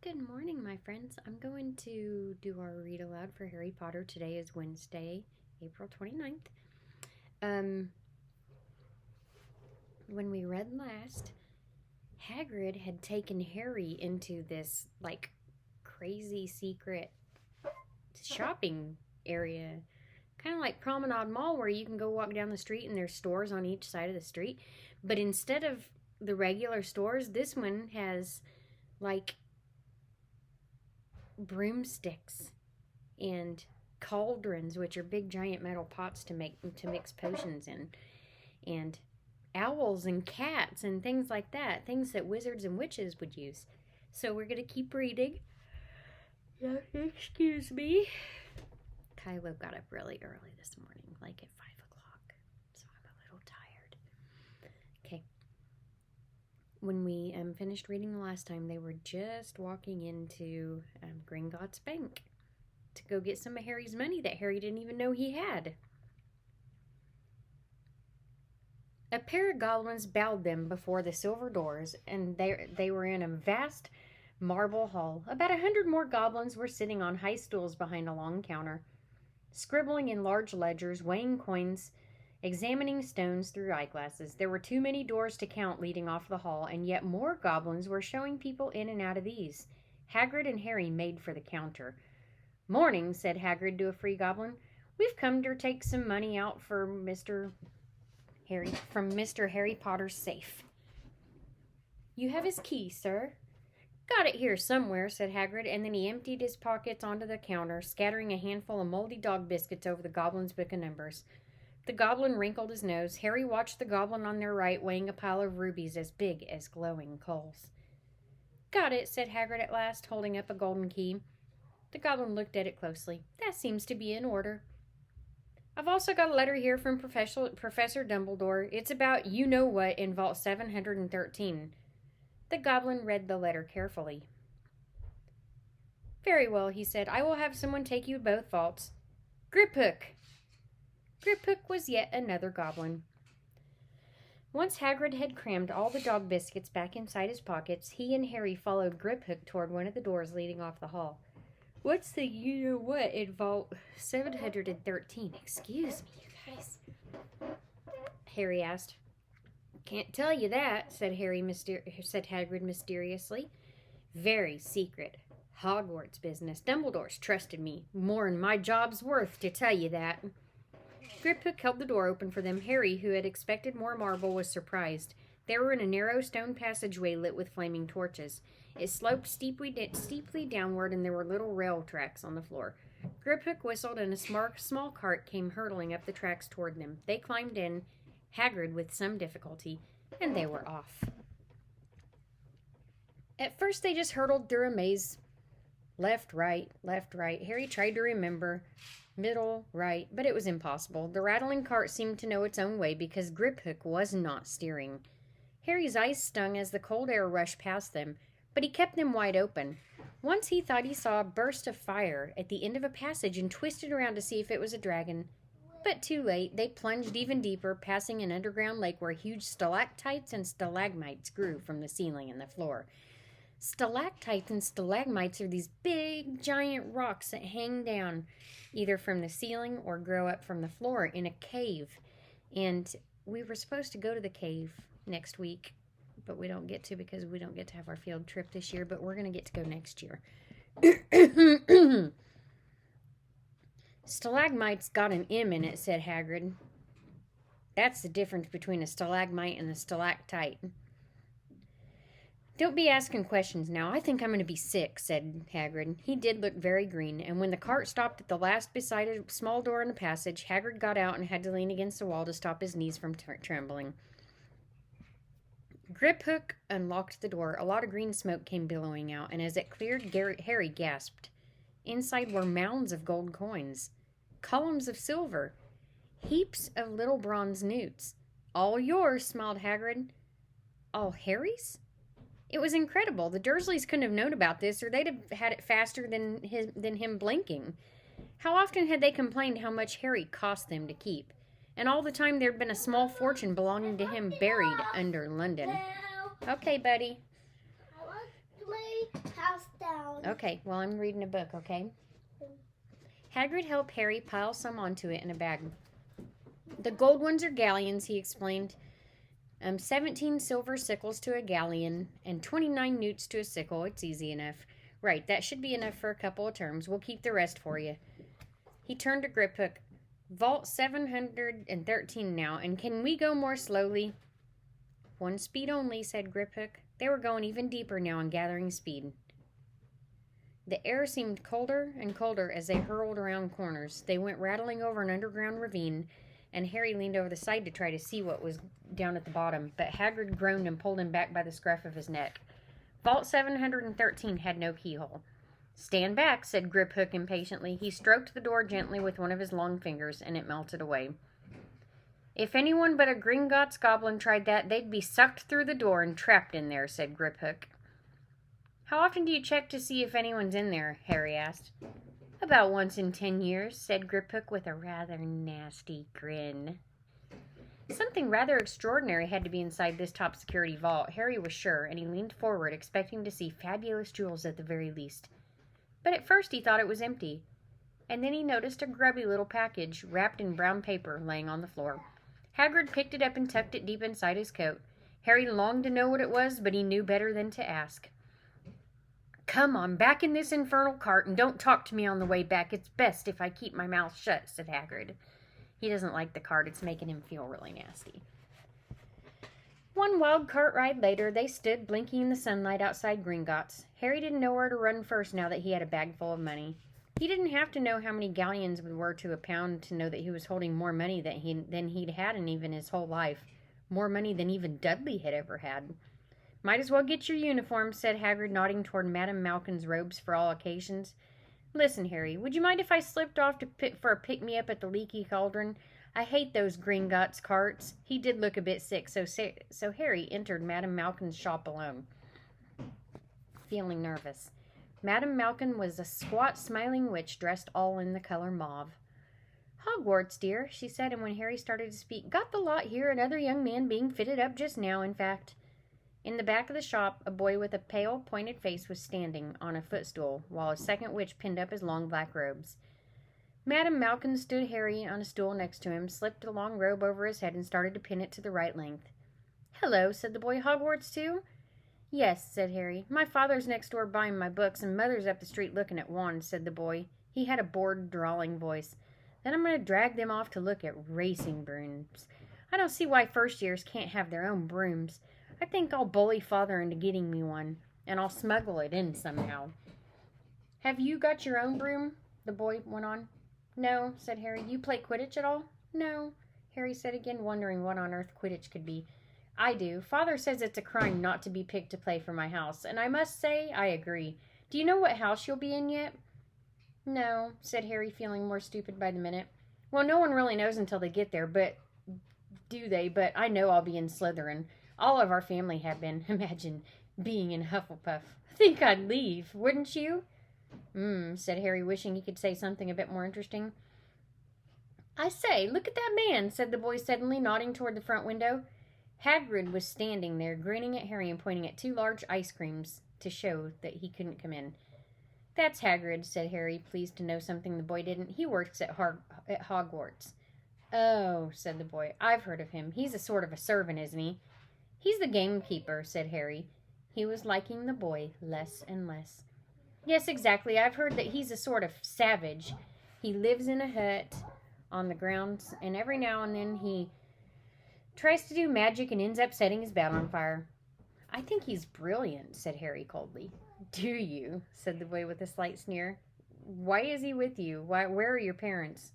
Good morning, my friends. I'm going to do our read aloud for Harry Potter. Today is Wednesday, April 29th. When we read last, Hagrid had taken Harry into this, crazy secret shopping area. Kind of like Promenade Mall, where you can go walk down the street and there's stores on each side of the street. But instead of the regular stores, this one has, broomsticks and cauldrons, which are big giant metal pots to mix potions in, and owls and cats and things like that, things that wizards and witches would use. So we're gonna keep reading. Excuse me. Kylo got up really early this morning, like at 5 o'clock, so I'm a little tired. Okay. When we finished reading the last time, they were just walking into Gringotts Bank to go get some of Harry's money that Harry didn't even know he had. A pair of goblins bowed them before the silver doors, and they were in a vast marble hall. About 100 more goblins were sitting on high stools behind a long counter, scribbling in large ledgers, weighing coins, examining stones through eyeglasses. There were too many doors to count leading off the hall, and yet more goblins were showing people in and out of these. Hagrid and Harry made for the counter. "Morning," said Hagrid to a free goblin. "We've come to take some money out for Mr. Harry Potter's safe." "You have his key, sir." "Got it here somewhere," said Hagrid, and then he emptied his pockets onto the counter, scattering a handful of moldy dog biscuits over the goblin's book of numbers. The goblin wrinkled his nose. Harry watched the goblin on their right weighing a pile of rubies as big as glowing coals. "Got it," said Hagrid at last, holding up a golden key. The goblin looked at it closely. "That seems to be in order. I've also got a letter here from Professor Dumbledore. It's about you-know-what in Vault 713. The goblin read the letter carefully. "Very well," he said. "I will have someone take you to both vaults. Griphook." Griphook was yet another goblin. Once Hagrid had crammed all the dog biscuits back inside his pockets, he and Harry followed Griphook toward one of the doors leading off the hall. "What's the you-know-what in Vault 713? Excuse me, you guys," Harry asked. "Can't tell you that," said Hagrid mysteriously. "Very secret. Hogwarts business. Dumbledore's trusted me. More'n my job's worth to tell you that." Griphook held the door open for them. Harry, who had expected more marble, was surprised. They were in a narrow stone passageway lit with flaming torches. It sloped steeply downward, and there were little rail tracks on the floor. Griphook whistled, and a small cart came hurtling up the tracks toward them. They climbed in, Hagrid with some difficulty, and they were off. At first, they just hurtled through a maze. Left, right, left, right. Harry tried to remember. Middle, right, but it was impossible. The rattling cart seemed to know its own way because Griphook was not steering. Harry's eyes stung as the cold air rushed past them, but he kept them wide open. Once he thought he saw a burst of fire at the end of a passage and twisted around to see if it was a dragon. But too late, they plunged even deeper, passing an underground lake where huge stalactites and stalagmites grew from the ceiling and the floor. Stalactites and stalagmites are these big, giant rocks that hang down either from the ceiling or grow up from the floor in a cave. And we were supposed to go to the cave next week, but we don't get to because we don't get to have our field trip this year, but we're going to get to go next year. "Stalagmite's got an M in it," said Hagrid. "That's the difference between a stalagmite and a stalactite." "Don't be asking questions now. I think I'm going to be sick," said Hagrid. He did look very green, and when the cart stopped at the last beside a small door in the passage, Hagrid got out and had to lean against the wall to stop his knees from trembling. Griphook unlocked the door. A lot of green smoke came billowing out, and as it cleared, Harry gasped. Inside were mounds of gold coins, columns of silver, heaps of little bronze newts. "All yours," smiled Hagrid. "All Harry's?" It was incredible. The Dursleys couldn't have known about this, or they'd have had it faster than him blinking. How often had they complained how much Harry cost them to keep? And all the time there'd been a small fortune belonging to him buried under London. Okay, buddy. I want to play house down. Okay, well, I'm reading a book, okay? Hagrid helped Harry pile some onto it in a bag. The gold ones are galleons, he explained. 17 silver sickles to a galleon and 29 newts to a sickle. It's easy enough. Right, that should be enough for a couple of terms. We'll keep the rest for you. He turned to Griphook. Vault 713 now, and can we go more slowly? One speed only, said Griphook. They were going even deeper now and gathering speed. The air seemed colder and colder as they hurled around corners. They went rattling over an underground ravine, and Harry leaned over the side to try to see what was down at the bottom, but Hagrid groaned and pulled him back by the scruff of his neck. Vault 713 had no keyhole. Stand back, said Griphook impatiently. He stroked the door gently with one of his long fingers, and it melted away. If anyone but a Gringotts goblin tried that, they'd be sucked through the door and trapped in there, said Griphook. How often do you check to see if anyone's in there? Harry asked. About once in 10 years, said Griphook with a rather nasty grin. Something rather extraordinary had to be inside this top security vault, Harry was sure, and he leaned forward, expecting to see fabulous jewels at the very least. But at first he thought it was empty, and then he noticed a grubby little package, wrapped in brown paper, laying on the floor. Hagrid picked it up and tucked it deep inside his coat. Harry longed to know what it was, but he knew better than to ask. Come on, back in this infernal cart, and don't talk to me on the way back. It's best if I keep my mouth shut, said Hagrid. He doesn't like the cart. It's making him feel really nasty. One wild cart ride later, they stood blinking in the sunlight outside Gringotts. Harry didn't know where to run first now that he had a bag full of money. He didn't have to know how many galleons were to a pound to know that he was holding more money than he'd had in even his whole life. More money than even Dudley had ever had. Might as well get your uniform, said Hagrid, nodding toward Madame Malkin's robes for all occasions. Listen, Harry, would you mind if I slipped off for a pick-me-up at the Leaky Cauldron? I hate those Gringotts carts. He did look a bit sick, so Harry entered Madame Malkin's shop alone, feeling nervous. Madame Malkin was a squat, smiling witch dressed all in the color mauve. Hogwarts, dear, she said, and when Harry started to speak, got the lot here, another young man being fitted up just now, in fact. In the back of the shop, a boy with a pale, pointed face was standing on a footstool, while a second witch pinned up his long black robes. Madame Malkin stood Harry on a stool next to him, slipped a long robe over his head, and started to pin it to the right length. Hello, said the boy. Hogwarts, too? Yes, said Harry. My father's next door buying my books, and Mother's up the street looking at wands, said the boy. He had a bored, drawling voice. Then I'm going to drag them off to look at racing brooms. I don't see why first years can't have their own brooms. I think I'll bully Father into getting me one, and I'll smuggle it in somehow. Have you got your own broom? The boy went on. No, said Harry. You play Quidditch at all? No, Harry said again, wondering what on earth Quidditch could be. I do. Father says it's a crime not to be picked to play for my house, and I must say I agree. Do you know what house you'll be in yet? No, said Harry, feeling more stupid by the minute. Well, no one really knows until they get there, but I know I'll be in Slytherin. All of our family have been. Imagine being in Hufflepuff. I think I'd leave, wouldn't you? Said Harry, wishing he could say something a bit more interesting. I say, look at that man, said the boy suddenly, nodding toward the front window. Hagrid was standing there, grinning at Harry and pointing at 2 large ice creams to show that he couldn't come in. That's Hagrid, said Harry, pleased to know something the boy didn't. He works at Hogwarts. Oh, said the boy, I've heard of him. He's a sort of a servant, isn't he? He's the gamekeeper, said Harry. He was liking the boy less and less. Yes, exactly. I've heard that he's a sort of savage. He lives in a hut on the grounds, and every now and then he tries to do magic and ends up setting his bat on fire. I think he's brilliant, said Harry coldly. Do you? Said the boy with a slight sneer. Why is he with you? Where are your parents?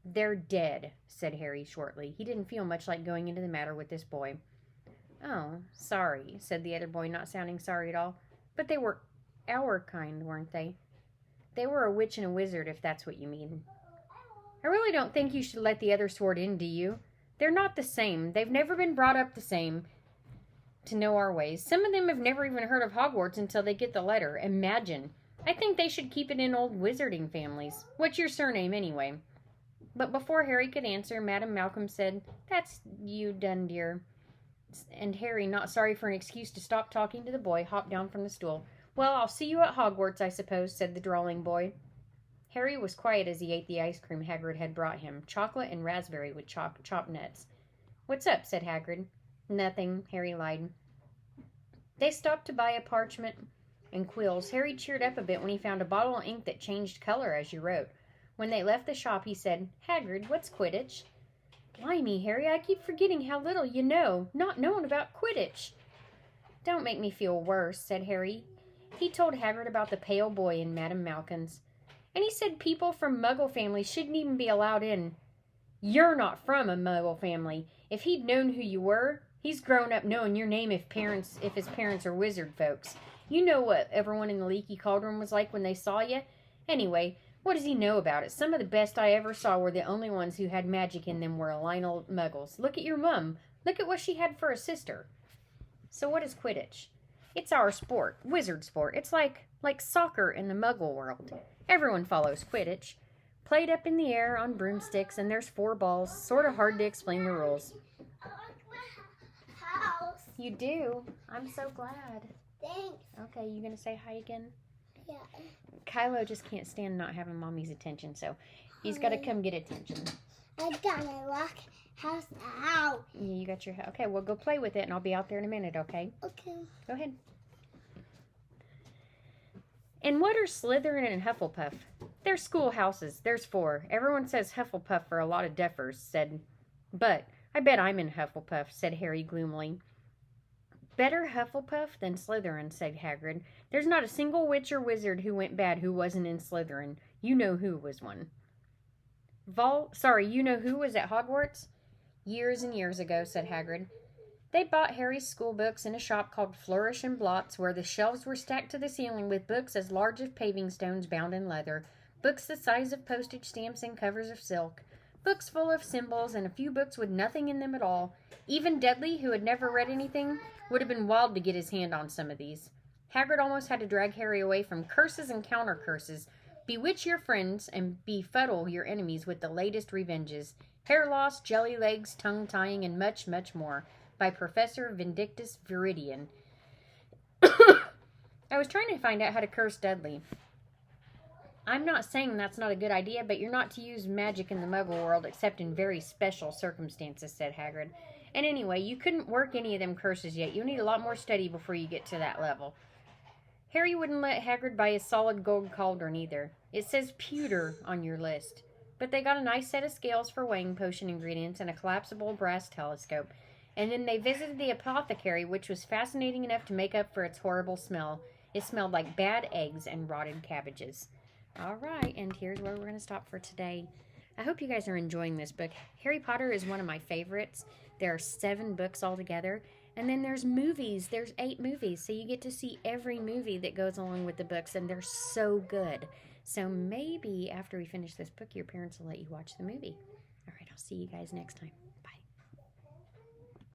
They're dead, said Harry shortly. He didn't feel much like going into the matter with this boy. Oh, sorry, said the other boy, not sounding sorry at all. But they were our kind, weren't they? They were a witch and a wizard, if that's what you mean. I really don't think you should let the other sort in, do you? They're not the same. They've never been brought up the same to know our ways. Some of them have never even heard of Hogwarts until they get the letter. Imagine. I think they should keep it in old wizarding families. What's your surname, anyway? But before Harry could answer, Madame Malkin said, That's you done, dear. And Harry, not sorry for an excuse to stop talking to the boy, hopped down from the stool. Well, I'll see you at Hogwarts, I suppose, said the drawling boy. Harry was quiet as he ate the ice cream Hagrid had brought him, chocolate and raspberry with chopped nuts. What's up? Said Hagrid. Nothing, Harry lied. They stopped to buy a parchment and quills. Harry cheered up a bit when he found a bottle of ink that changed color as you wrote. When they left the shop, he said, Hagrid, what's Quidditch? Blimey, Harry, I keep forgetting how little you know, not knowing about Quidditch. Don't make me feel worse, said Harry. He told Hagrid about the pale boy in Madame Malkin's. And he said people from Muggle families shouldn't even be allowed in. You're not from a Muggle family. If he'd known who you were, he's grown up knowing your name if his parents are wizard folks. You know what everyone in the Leaky Cauldron was like when they saw you. Anyway, what does he know about it? Some of the best I ever saw were the only ones who had magic in them were Lionel Muggles. Look at your mum. Look at what she had for a sister. So what is Quidditch? It's our sport, wizard sport. It's like soccer in the Muggle world. Everyone follows Quidditch. Played up in the air on broomsticks, and there's 4 balls. Sort of hard to explain the rules. I like my house. You do? I'm so glad. Thanks. Okay, you gonna say hi again? Yeah. Kylo just can't stand not having Mommy's attention, so he's got to come get attention. I got my lock house now. Yeah, you got your... Okay, well, go play with it, and I'll be out there in a minute, okay? Okay. Go ahead. And what are Slytherin and Hufflepuff? They're schoolhouses. There's 4. Everyone says Hufflepuff for a lot of duffers, said... But I bet I'm in Hufflepuff, said Harry gloomily. Better Hufflepuff than Slytherin, said Hagrid. There's not a single witch or wizard who went bad who wasn't in Slytherin. You know who was one. You know who was at Hogwarts? Years and years ago, said Hagrid. They bought Harry's school books in a shop called Flourish and Blots, where the shelves were stacked to the ceiling with books as large as paving stones bound in leather, books the size of postage stamps and covers of silk, books full of symbols, and a few books with nothing in them at all. Even Dudley, who had never read anything, would have been wild to get his hand on some of these. Hagrid almost had to drag Harry away from curses and counter-curses. Bewitch your friends and befuddle your enemies with the latest revenges. Hair loss, jelly legs, tongue-tying, and much, much more. By Professor Vindictus Viridian. I was trying to find out how to curse Dudley. I'm not saying that's not a good idea, but you're not to use magic in the Muggle world except in very special circumstances, said Hagrid. And anyway, you couldn't work any of them curses yet. You'll need a lot more study before you get to that level. Harry wouldn't let Hagrid buy a solid gold cauldron either. It says pewter on your list. But they got a nice set of scales for weighing potion ingredients and a collapsible brass telescope. And then they visited the apothecary, which was fascinating enough to make up for its horrible smell. It smelled like bad eggs and rotted cabbages. All right, and here's where we're going to stop for today. I hope you guys are enjoying this book. Harry Potter is one of my favorites. There are 7 books altogether. And then there's movies. There's 8 movies. So you get to see every movie that goes along with the books, and they're so good. So maybe after we finish this book, your parents will let you watch the movie. All right, I'll see you guys next time.